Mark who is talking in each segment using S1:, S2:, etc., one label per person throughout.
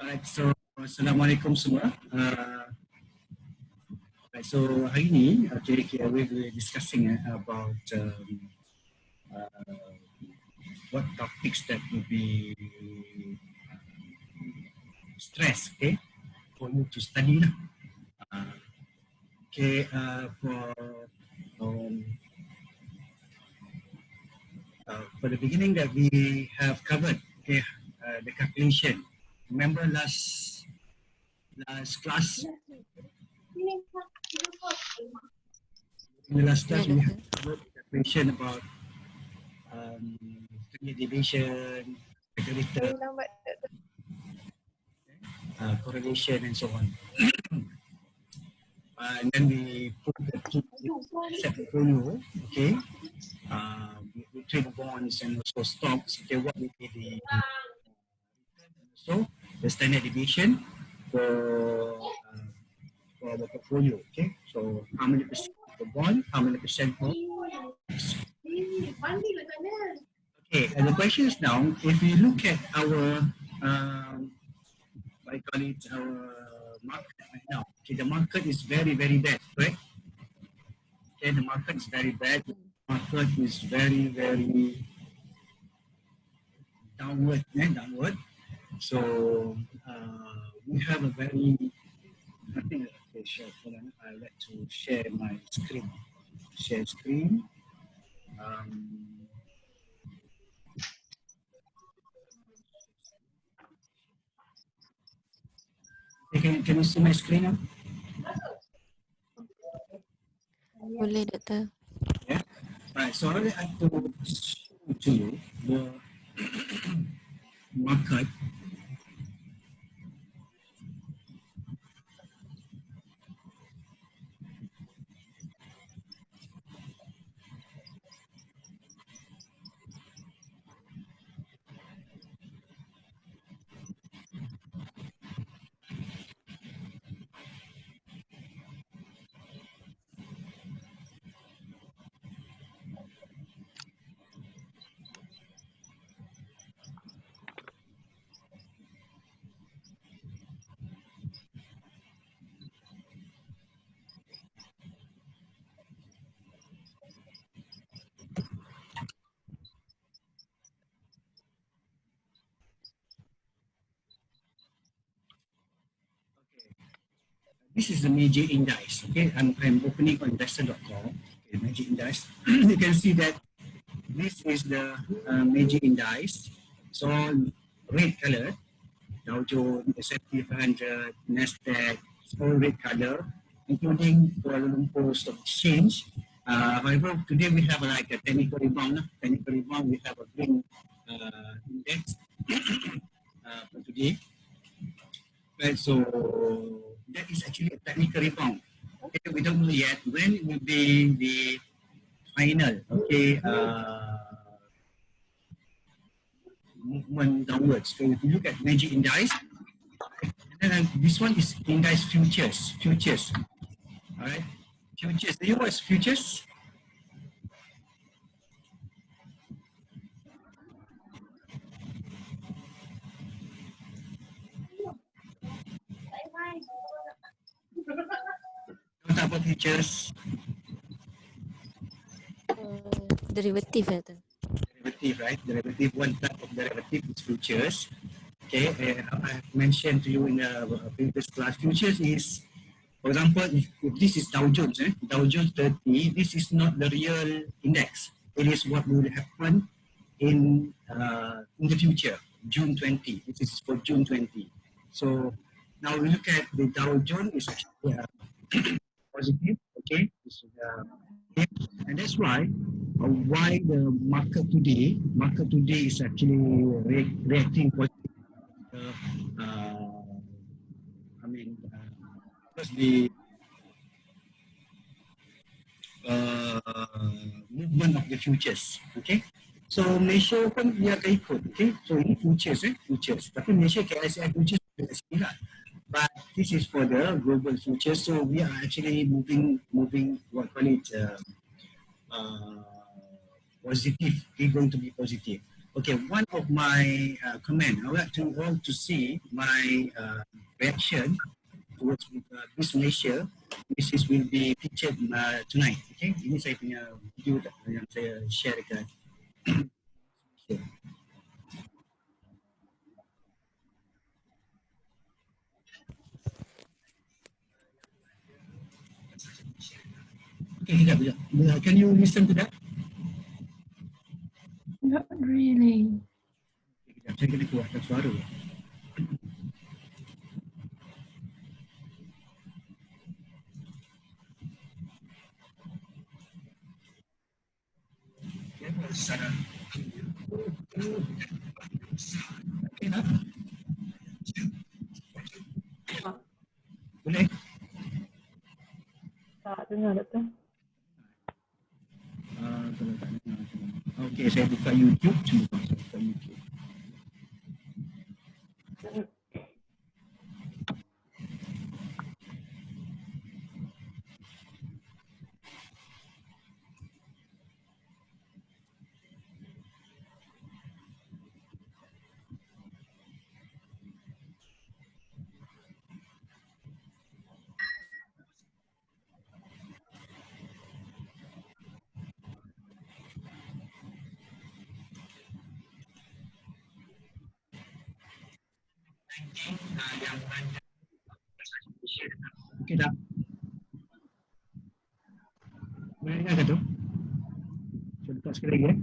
S1: Alright, so Assalamualaikum semua. So hari ini we will be discussing about what topics that will be stress, okay, for you to study lah. Okay, for the beginning that we have covered, okay, the calculation. Remember last class. In the last class, we had a calculation about standard deviation, correlation, and so on. And then we put the two set portfolio, okay, between bonds and also stocks. Okay, what will be the so the standard deviation for the portfolio. Okay, so how many percent for bond, how many percent for okay, and the question is now, if you look at our what I call it, our market right now, okay, the market is very, very bad, right? Okay, the market is very bad. The market is very, very downward. So we have a very, I think, okay, sure, hold on. I like to share my screen. Share screen. Can you see my screen now?
S2: Boleh, Doktor.
S1: Yeah. Right. So I would like to show to you the market. This is the major index. Okay, I'm opening on investor.com. Okay, major index. You can see that this is the major index. So red color, Dow Jones, S&P 500, Nasdaq, it's all red color, including Kuala Lumpur Stock Exchange. However, today we have like a technical rebound. We have a green index for today. Right, so that is actually a technical rebound. Okay, we don't know yet when it will be the final, okay, movement downwards. So if you look at major index, and then this one is index futures. All right, futures. Do you know what's futures? Don't talk about futures.
S2: Derivative, Doktor.
S1: Derivative, right? Derivative, one type of derivative is futures. Okay, I have mentioned to you in the previous class, futures is, for example, if this is Dow Jones, Dow Jones 30, this is not the real index. It is what will happen in the future, June 20. This is for June 20. So now we look at the Dow Jones is actually positive, okay? And that's why the market today is actually reacting positive. Because the movement of the futures, okay? So Malaysia pun dia akan ikut, okay? So ini futures. Tapi Malaysia KSI futures tidak. But this is for the global futures. So we are actually moving what call it positive. We're going to be positive. Okay, one of my comment, I would like to all to see my reaction towards Miss Malaysia. This will be featured tonight. Okay, ini saya punya video yang saya share dekat. Okay, sekejap. Can you listen to that?
S3: Not really.
S1: Sekejap, saya kena keluarkan suara. Okay, tak? Boleh?
S3: Tak dengar Doktor.
S1: Kalau tak dengar macam mana? Okay, saya buka YouTube. Cuba saya buka YouTube. Okay, tak? Boleh dengar ke tu? Saya buka sekali lagi.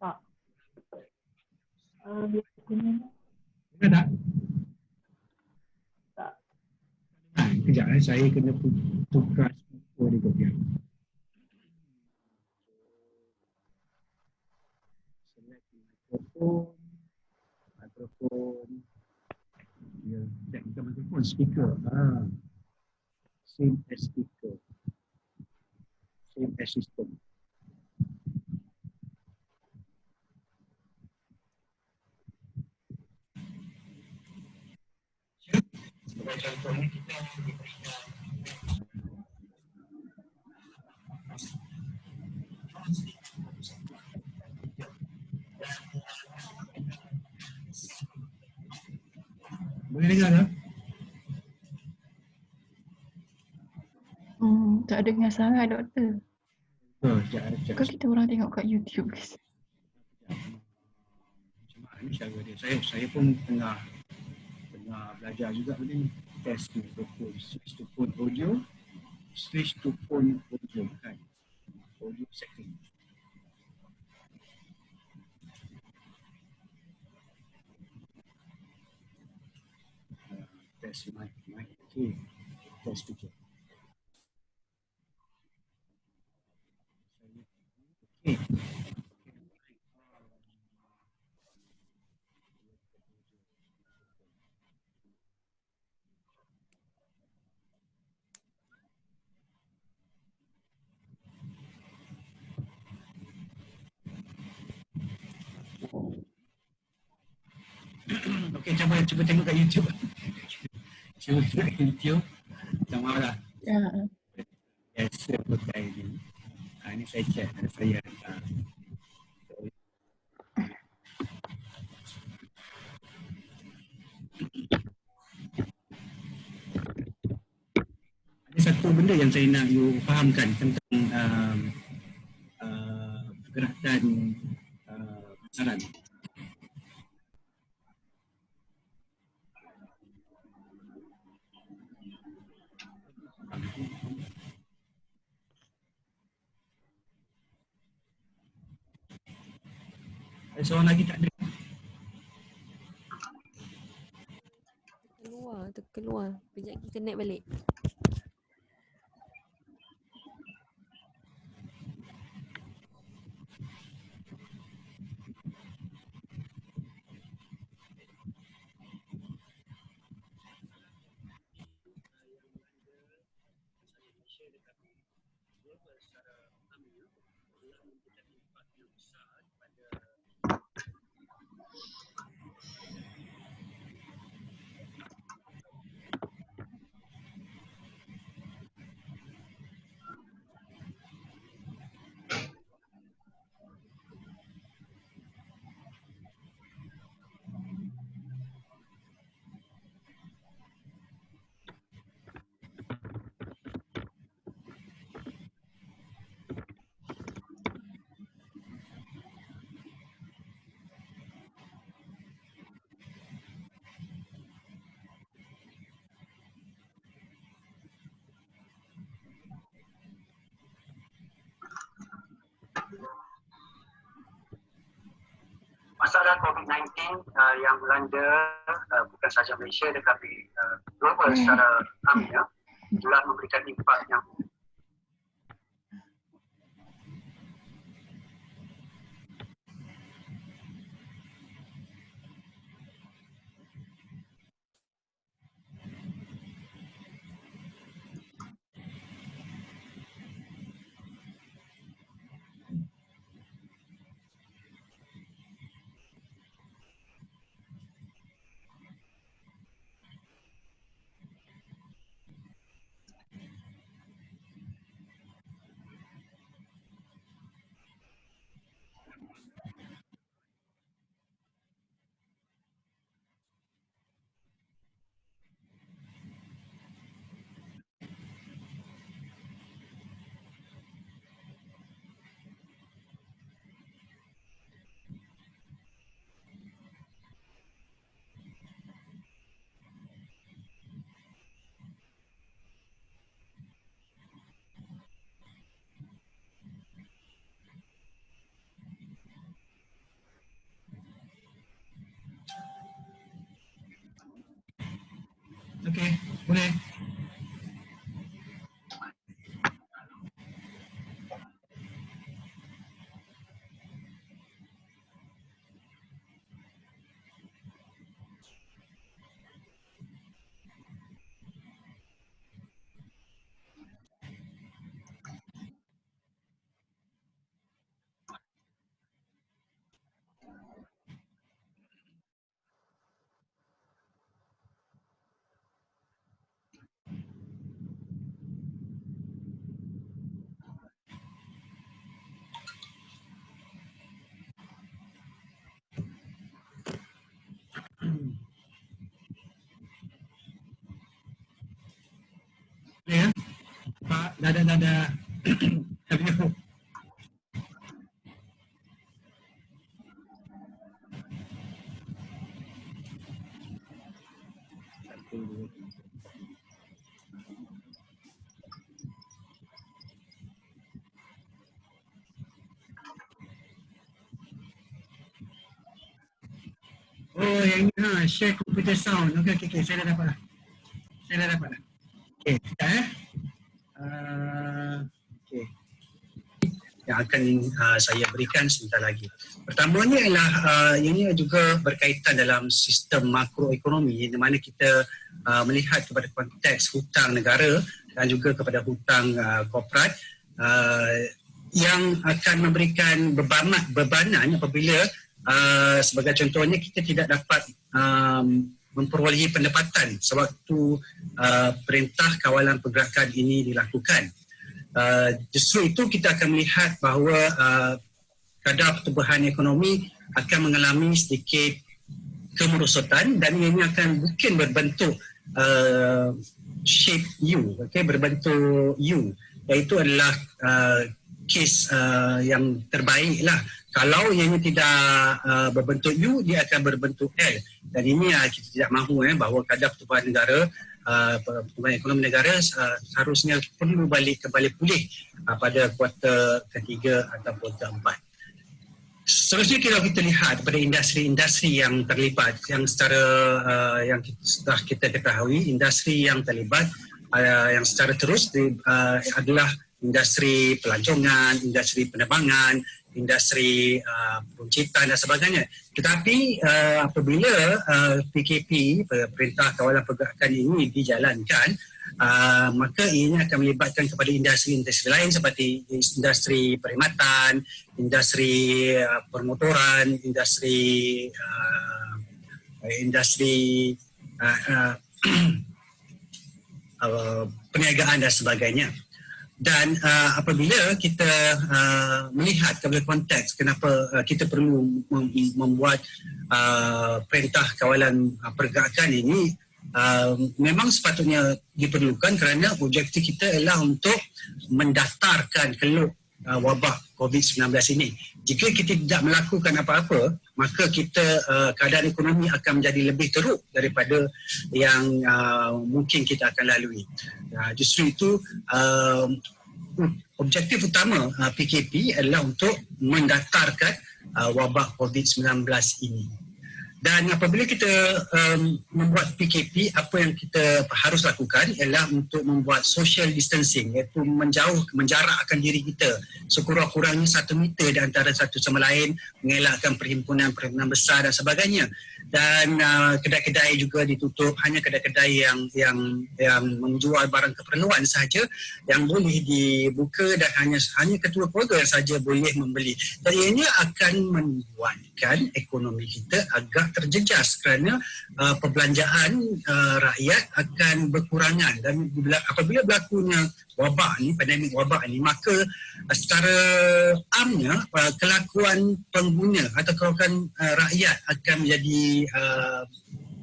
S3: Tak. Biasanya
S1: Dengar tak?
S3: tak.
S1: Kejap, saya kena tukar speaker dia kopian. Select mikrofon. Ya, check bukan mikrofon, speaker. Same as speaker. Same as system. Sebagai contohnya kita diberikan boleh dengar tak?
S3: Tak dengar sangat Doktor.
S1: Sekejap.
S3: Kau kita orang tengok kat YouTube guys.
S1: Macam mana cara dia? Saya pun tengah belajar juga benda ni. Test mikrofon, switch to phone audio, kan? Audio setting. Test mic. Okay. Test speaker. Okay. Okay, cuba tengok kat YouTube. Cuba tengok kat YouTube. Tak mahu lah.
S3: Ya.
S1: Biasa pakai ni. Ini saya check. Saya ada satu benda yang saya nak you fahamkan tentang pergerakan pasaran. Ada seorang lagi tak ada?
S2: Terkeluar. Sekejap kita naik balik.
S1: COVID-19 yang melanda bukan sahaja Malaysia tetapi global secara amnya telah memberikan impak yang okey, boleh. Boleh ya? Pak, dah. Have you? Oh, yang ini share computer sound. Okey, saya dah dapat dah. Okey, sekejap okey. Yang akan saya berikan sebentar lagi. Pertamanya ialah ini juga berkaitan dalam sistem makroekonomi di mana kita melihat kepada konteks hutang negara dan juga kepada hutang korporat yang akan memberikan bebanan apabila sebagai contohnya kita tidak dapat memperolehi pendapatan sewaktu perintah kawalan pergerakan ini dilakukan. Justru itu kita akan melihat bahawa kadar pertumbuhan ekonomi akan mengalami sedikit kemerosotan dan ini akan mungkin berbentuk shape U, berbentuk U, iaitu adalah kes yang terbaik lah. Kalau ianya tidak berbentuk U, dia akan berbentuk L. Dan ini kita tidak mahu bahawa kadar pertumbuhan negara, pertumbuhan ekonomi negara harusnya perlu kembali pulih pada kuartal ketiga ataupun keempat. Seterusnya kalau kita lihat pada industri-industri yang terlibat, yang secara yang sudah kita ketahui, industri yang terlibat yang secara terus adalah industri pelancongan, industri penerbangan, industri peruncitan dan sebagainya. Tetapi apabila PKP, Perintah Kawalan Pergerakan ini dijalankan, maka ianya akan melibatkan kepada industri-industri lain seperti industri perkhidmatan, industri permotoran, industri perniagaan dan sebagainya. Dan apabila kita melihat kepada konteks kenapa kita perlu membuat perintah kawalan pergerakan ini, memang sepatutnya diperlukan kerana objektif kita ialah untuk mendaftarkan keluk wabak COVID-19 ini. Jika kita tidak melakukan apa-apa, maka kita keadaan ekonomi akan menjadi lebih teruk daripada yang mungkin kita akan lalui. Justru itu objektif utama PKP adalah untuk mendaftarkan wabak COVID-19 ini. Dan apabila kita membuat PKP, apa yang kita harus lakukan ialah untuk membuat social distancing, iaitu menjarakkan diri kita sekurang-kurangnya 1 meter di antara satu sama lain, mengelakkan perhimpunan-perhimpunan besar dan sebagainya. Dan kedai-kedai juga ditutup, hanya kedai-kedai yang menjual barang keperluan sahaja yang boleh dibuka dan hanya ketua keluarga sahaja boleh membeli. Dan ianya akan membuatkan ekonomi kita agak terjejas kerana perbelanjaan rakyat akan berkurangan. Dan apabila berlakunya wabak ni, pandemik wabak ni, maka secara amnya kelakuan pengguna atau kelakuan rakyat akan menjadi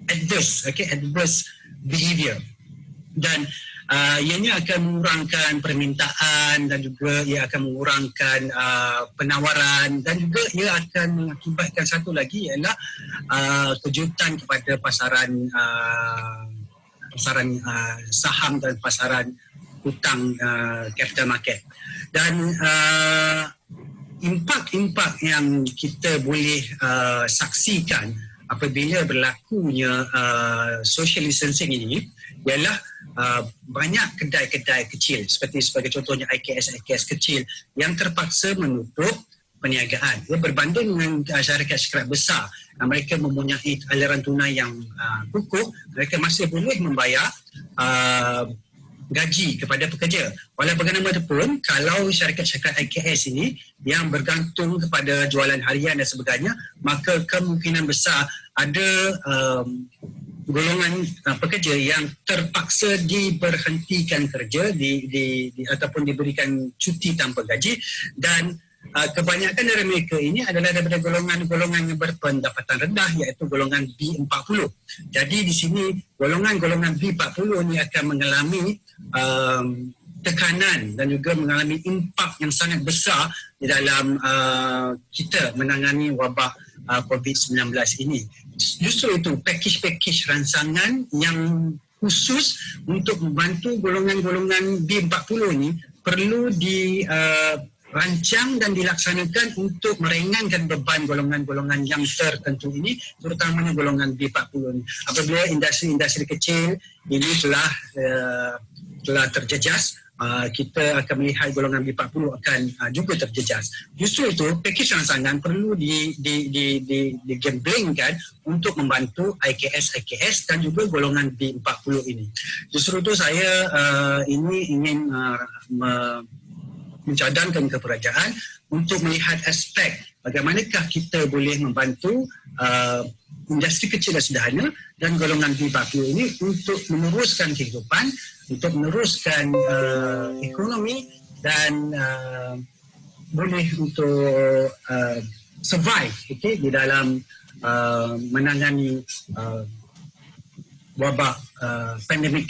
S1: adverse behavior. Dan ianya akan mengurangkan permintaan dan juga ia akan mengurangkan penawaran, dan juga ia akan mengakibatkan satu lagi ialah kejutan kepada pasaran saham dan pasaran hutang capital market. Dan impak yang kita boleh saksikan apabila berlakunya social distancing ini ialah banyak kedai-kedai kecil sebagai contohnya IKS kecil yang terpaksa menutup perniagaan. Berbanding dengan syarikat-syarikat besar, mereka mempunyai aliran tunai yang kukuh, mereka masih boleh membayar gaji kepada pekerja. Walau bagaimanapun, kalau syarikat-syarikat IKS ini yang bergantung kepada jualan harian dan sebagainya, maka kemungkinan besar ada golongan pekerja yang terpaksa diberhentikan kerja ataupun diberikan cuti tanpa gaji. Dan kebanyakan dari mereka ini adalah daripada golongan-golongan yang berpendapatan rendah, iaitu golongan B40. Jadi di sini golongan-golongan B40 ini akan mengalami tekanan dan juga mengalami impak yang sangat besar di dalam kita menangani wabak COVID-19 ini. Justru itu package rancangan yang khusus untuk membantu golongan-golongan B40 ini perlu dirancang dan dilaksanakan untuk meringankan beban golongan-golongan yang tertentu ini, terutamanya golongan B40 ini. Apabila industri-industri kecil ini telah terjejas, kita akan melihat golongan B40 akan juga terjejas. Justru itu, pakej rancangan perlu digemblengkan untuk membantu IKS dan juga golongan B40 ini. Justru itu saya ingin mencadangkan ke kerajaan untuk melihat aspek bagaimanakah kita boleh membantu industri kecil dan sederhana dan golongan B40 ini untuk meneruskan kehidupan, untuk meneruskan ekonomi dan boleh untuk survive di dalam menangani wabak pandemik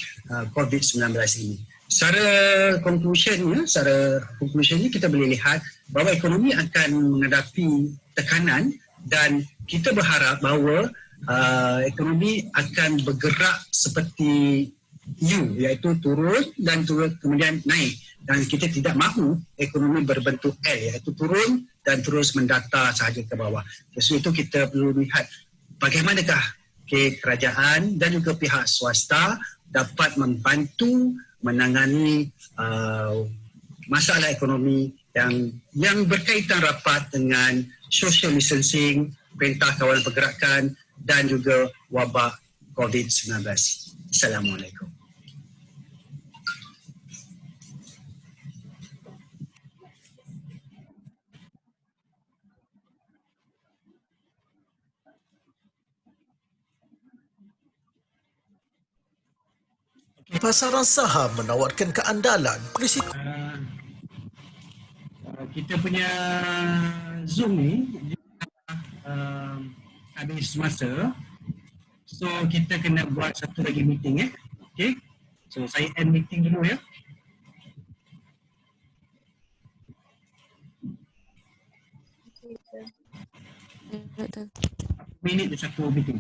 S1: COVID-19 ini. Secara conclusionnya kita boleh lihat bahawa ekonomi akan menghadapi tekanan dan kita berharap bahawa ekonomi akan bergerak seperti U, iaitu turun kemudian naik, dan kita tidak mahu ekonomi berbentuk L, iaitu turun dan terus mendata sahaja ke bawah. Jadi itu kita perlu lihat bagaimanakah kerajaan dan juga pihak swasta dapat membantu menangani masalah ekonomi yang berkaitan rapat dengan social distancing, perintah kawalan pergerakan dan juga wabak COVID-19. Assalamualaikum.
S4: Pasaran saham menawarkan keandalan, risiko.
S1: Kita punya Zoom ni habis masa. So kita kena buat satu lagi meeting Okay. So saya end meeting dulu ya.
S2: Doktor.
S1: Minit je satu meeting.